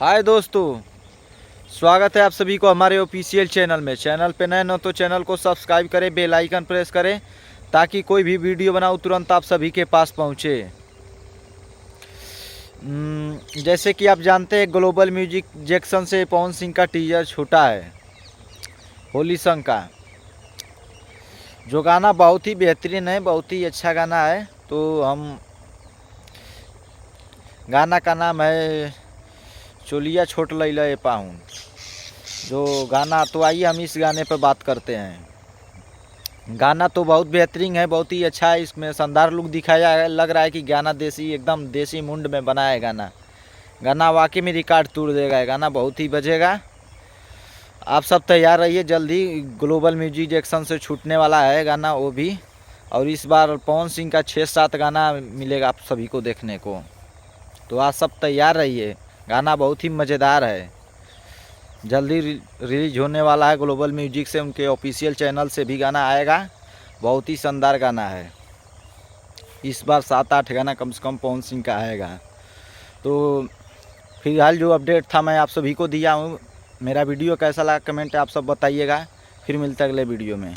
हाय दोस्तों, स्वागत है आप सभी को हमारे ऑफिशियल चैनल में। चैनल पे नए न तो चैनल को सब्सक्राइब करें, बेल आइकन प्रेस करें ताकि कोई भी वीडियो बनाऊँ तुरंत आप सभी के पास पहुँचे। जैसे कि आप जानते हैं, ग्लोबल म्यूजिक जैक्सन से पवन सिंह का टीजर छूटा है होली सॉन्ग का, जो गाना बहुत ही बेहतरीन है, बहुत ही अच्छा गाना है। तो हम गाना का नाम है चोलिया छोट लैला ए पाहुन, जो गाना। तो आइए हम इस गाने पर बात करते हैं। गाना तो बहुत बेहतरीन है, बहुत ही अच्छा है। इसमें शानदार लुक दिखाया है, लग रहा है कि गाना देसी, एकदम देसी मुंड में बना है गाना। गाना वाकई में रिकॉर्ड तोड़ देगा, गाना बहुत ही बजेगा। आप सब तैयार रहिए, जल्दी ग्लोबल म्यूजिक जैक्सन से छूटने वाला है गाना वो भी। और इस बार पवन सिंह का 6-7 गाना मिलेगा आप सभी को देखने को। तो आप सब तैयार रहिए, गाना बहुत ही मज़ेदार है। जल्दी रिलीज होने वाला है ग्लोबल म्यूजिक से, उनके ऑफिशियल चैनल से भी गाना आएगा। बहुत ही शानदार गाना है। इस बार 7-8 गाना कम से कम पवन सिंह का आएगा। तो फिलहाल जो अपडेट था मैं आप सभी को दिया हूँ। मेरा वीडियो कैसा लगा कमेंट आप सब बताइएगा। फिर मिलते हैं अगले वीडियो में।